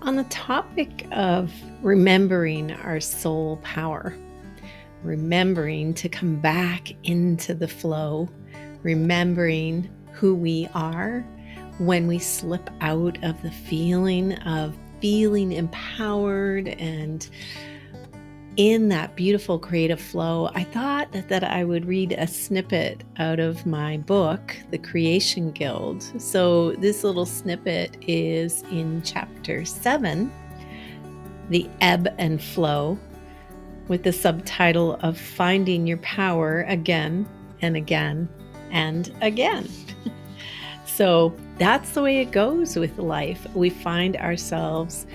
on the topic of remembering our soul power, remembering to come back into the flow, remembering who we are when we slip out of the feeling of feeling empowered and in that beautiful creative flow, I thought that I would read a snippet out of my book, The Creation Guild. So this little snippet is in chapter 7, The Ebb and Flow, with the subtitle of Finding Your Power Again and Again and Again. So that's the way it goes with life. We find ourselves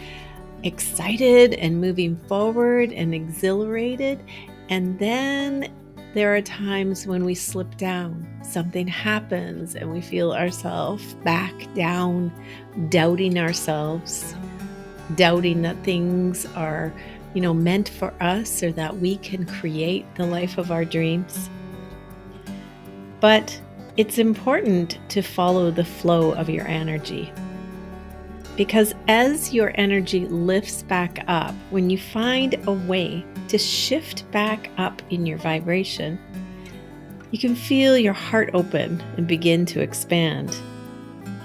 excited and moving forward and exhilarated. And then there are times when we slip down. Something happens and we feel ourselves back down, doubting ourselves, doubting that things are, meant for us or that we can create the life of our dreams. But it's important to follow the flow of your energy. Because as your energy lifts back up, when you find a way to shift back up in your vibration, you can feel your heart open and begin to expand.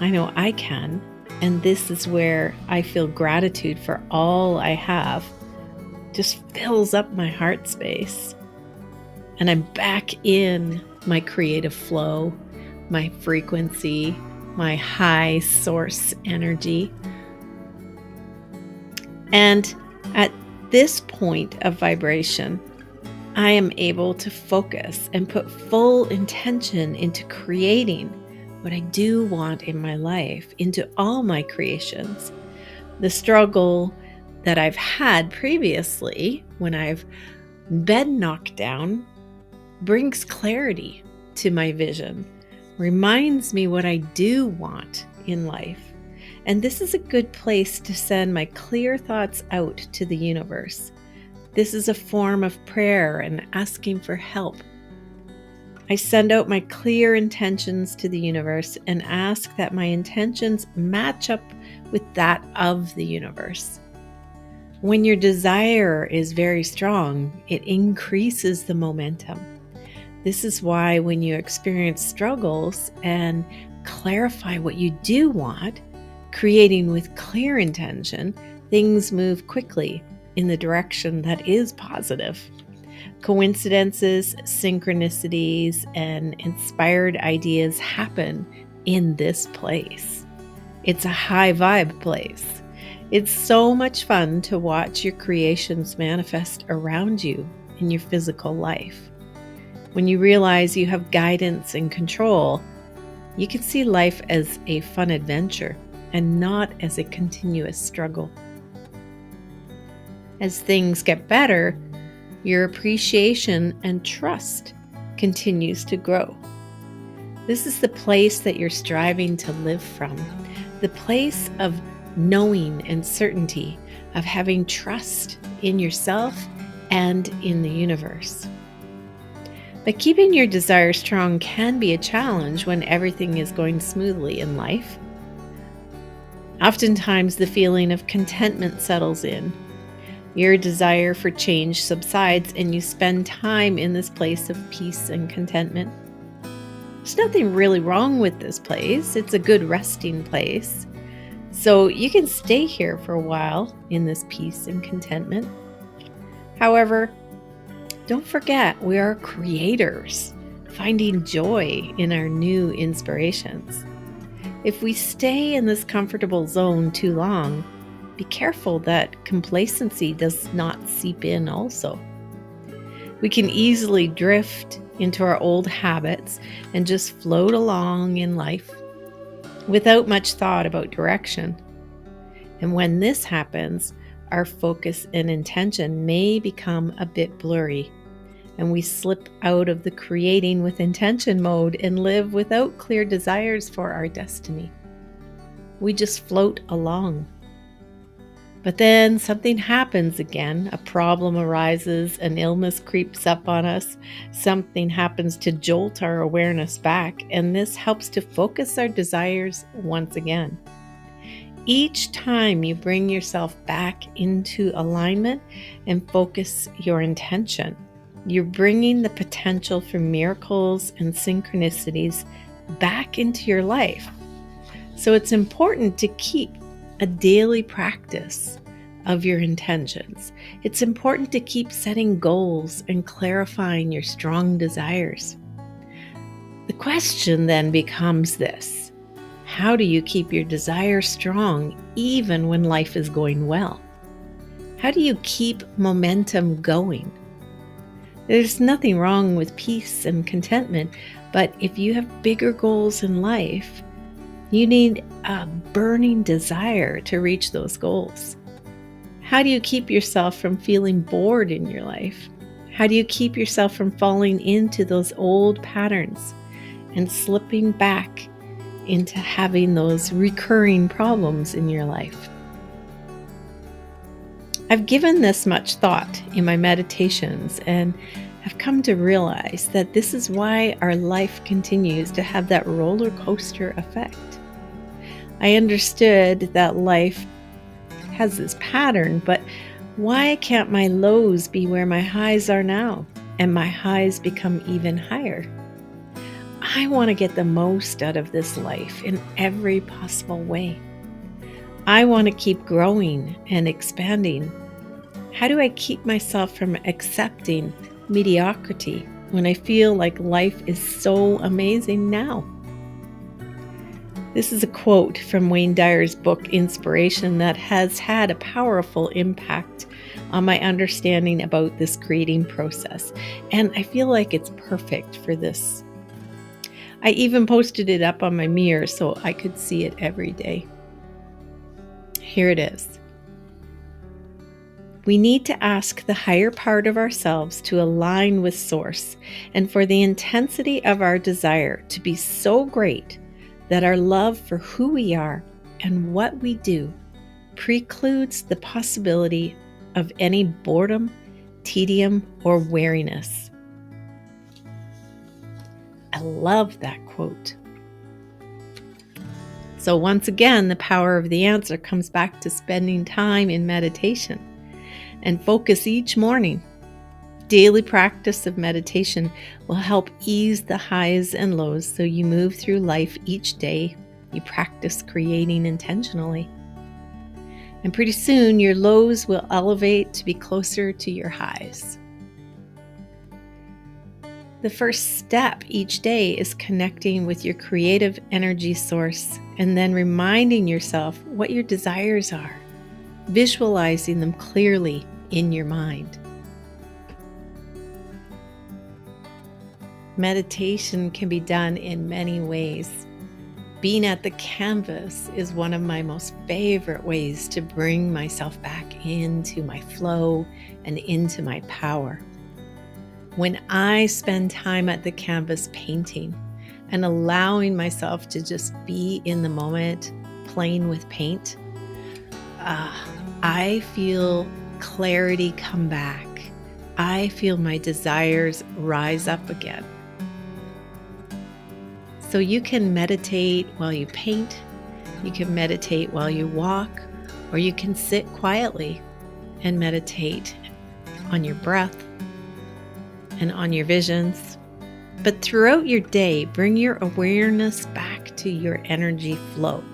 I know I can, and this is where I feel gratitude for all I have. Just fills up my heart space. And I'm back in my creative flow, my frequency, my high source energy. And at this point of vibration, I am able to focus and put full intention into creating what I do want in my life, into all my creations. The struggle that I've had previously when I've been knocked down brings clarity to my vision, reminds me what I do want in life. And this is a good place to send my clear thoughts out to the universe. This is a form of prayer and asking for help. I send out my clear intentions to the universe and ask that my intentions match up with that of the universe. When your desire is very strong, it increases the momentum. This is why when you experience struggles and clarify what you do want, creating with clear intention, things move quickly in the direction that is positive. Coincidences, synchronicities, and inspired ideas happen in this place. It's a high vibe place. It's so much fun to watch your creations manifest around you in your physical life. When you realize you have guidance and control, you can see life as a fun adventure and not as a continuous struggle. As things get better, your appreciation and trust continues to grow. This is the place that you're striving to live from, the place of knowing and certainty, of having trust in yourself and in the universe. But keeping your desire strong can be a challenge when everything is going smoothly in life. Oftentimes, the feeling of contentment settles in. Your desire for change subsides, and you spend time in this place of peace and contentment. There's nothing really wrong with this place. It's a good resting place. So you can stay here for a while in this peace and contentment. However, don't forget, we are creators, finding joy in our new inspirations. If we stay in this comfortable zone too long, be careful that complacency does not seep in also. We can easily drift into our old habits and just float along in life without much thought about direction. And when this happens, our focus and intention may become a bit blurry, and we slip out of the creating with intention mode and live without clear desires for our destiny. We just float along. But then something happens again. A problem arises, an illness creeps up on us, something happens to jolt our awareness back, and this helps to focus our desires once again. Each time you bring yourself back into alignment and focus your intention, you're bringing the potential for miracles and synchronicities back into your life. So it's important to keep a daily practice of your intentions. It's important to keep setting goals and clarifying your strong desires. The question then becomes this: how do you keep your desire strong even when life is going well? How do you keep momentum going? There's nothing wrong with peace and contentment, but if you have bigger goals in life, you need a burning desire to reach those goals. How do you keep yourself from feeling bored in your life? How do you keep yourself from falling into those old patterns and slipping back into having those recurring problems in your life? I've given this much thought in my meditations and have come to realize that this is why our life continues to have that roller coaster effect. I understood that life has this pattern, but why can't my lows be where my highs are now and my highs become even higher? I want to get the most out of this life in every possible way. I want to keep growing and expanding. How do I keep myself from accepting mediocrity when I feel like life is so amazing now? This is a quote from Wayne Dyer's book, Inspiration, that has had a powerful impact on my understanding about this creating process. And I feel like it's perfect for this. I even posted it up on my mirror so I could see it every day. Here it is. We need to ask the higher part of ourselves to align with Source and for the intensity of our desire to be so great that our love for who we are and what we do precludes the possibility of any boredom, tedium, or weariness. I love that quote. So once again, the power of the answer comes back to spending time in meditation and focus each morning. Daily practice of meditation will help ease the highs and lows so you move through life each day. You practice creating intentionally. And pretty soon your lows will elevate to be closer to your highs. The first step each day is connecting with your creative energy source and then reminding yourself what your desires are, visualizing them clearly in your mind. Meditation can be done in many ways. Being at the canvas is one of my most favorite ways to bring myself back into my flow and into my power. When I spend time at the canvas painting and allowing myself to just be in the moment, playing with paint, I feel clarity come back. I feel my desires rise up again. So you can meditate while you paint, you can meditate while you walk, or you can sit quietly and meditate on your breath and on your visions. But throughout your day, bring your awareness back to your energy flow,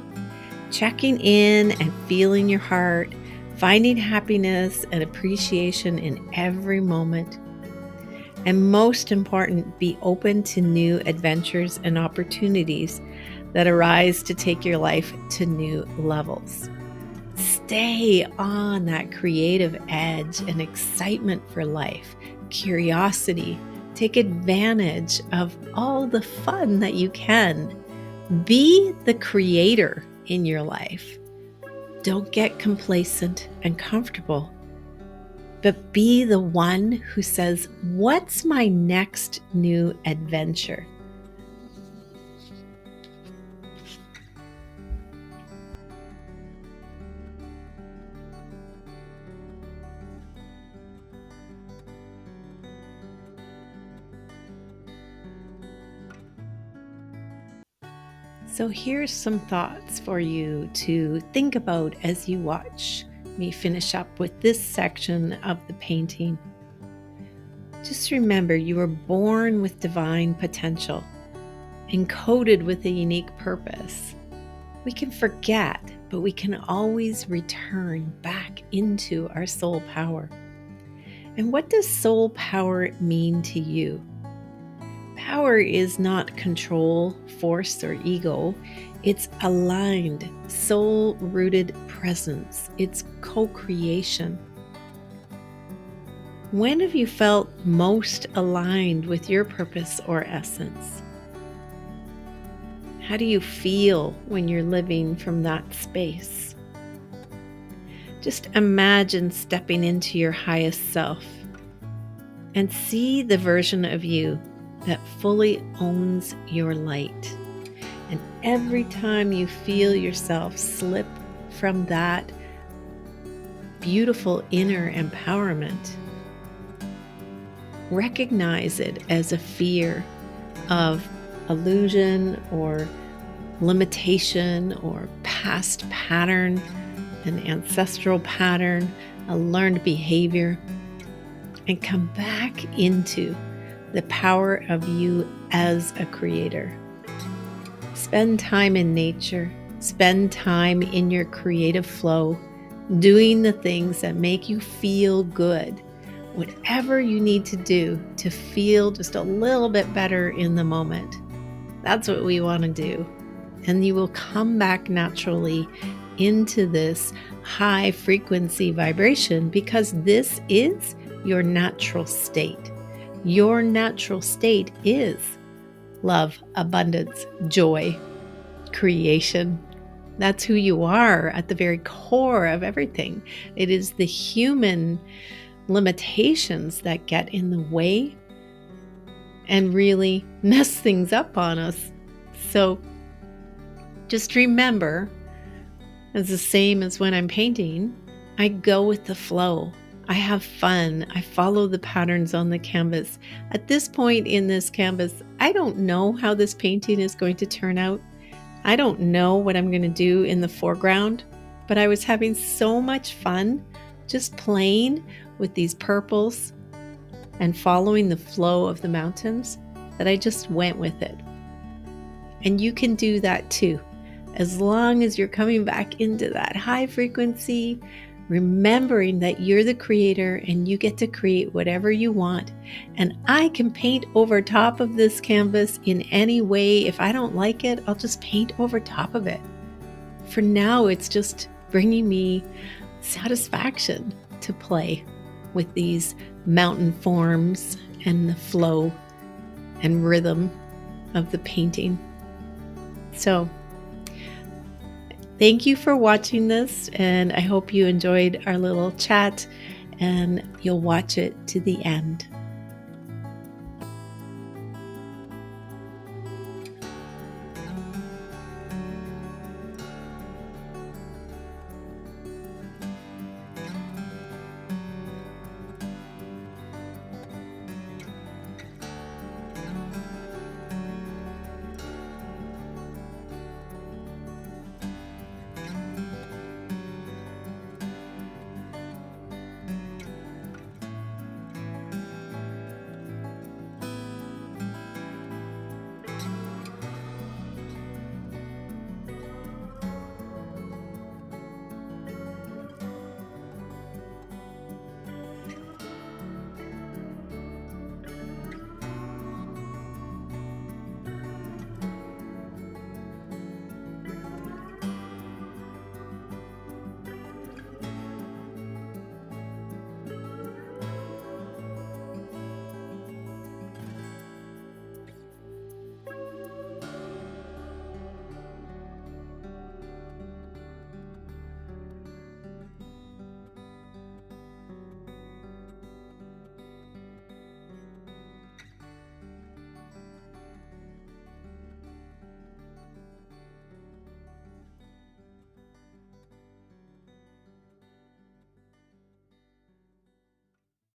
checking in and feeling your heart, finding happiness and appreciation in every moment. And most important, be open to new adventures and opportunities that arise to take your life to new levels. Stay on that creative edge and excitement for life, curiosity. Take advantage of all the fun that you can. Be the creator in your life. Don't get complacent and comfortable, but be the one who says, what's my next new adventure? So here's some thoughts for you to think about as you watch me finish up with this section of the painting. Just remember, you were born with divine potential, encoded with a unique purpose. We can forget, but we can always return back into our soul power. And what does soul power mean to you? Power is not control, force, or ego. It's aligned, soul-rooted presence. It's co-creation. When have you felt most aligned with your purpose or essence? How do you feel when you're living from that space? Just imagine stepping into your highest self and see the version of you that fully owns your light. And every time you feel yourself slip from that beautiful inner empowerment, recognize it as a fear of illusion or limitation or past pattern, an ancestral pattern, a learned behavior, and come back into the power of you as a creator. Spend time in nature, spend time in your creative flow, doing the things that make you feel good. Whatever you need to do to feel just a little bit better in the moment. That's what we want to do. And you will come back naturally into this high frequency vibration because this is your natural state. Your natural state is love, abundance, joy, creation. That's who you are at the very core of everything. It is the human limitations that get in the way and really mess things up on us. So just remember, it's the same as when I'm painting, I go with the flow. I have fun. I follow the patterns on the canvas. At this point in this canvas, I don't know how this painting is going to turn out. I don't know what I'm going to do in the foreground, but I was having so much fun just playing with these purples and following the flow of the mountains that I just went with it. And you can do that too, as long as you're coming back into that high frequency, remembering that you're the creator and you get to create whatever you want. And I can paint over top of this canvas in any way. If I don't like it, I'll just paint over top of it. For now, it's just bringing me satisfaction to play with these mountain forms and the flow and rhythm of the painting. So, thank you for watching this, and I hope you enjoyed our little chat and you'll watch it to the end.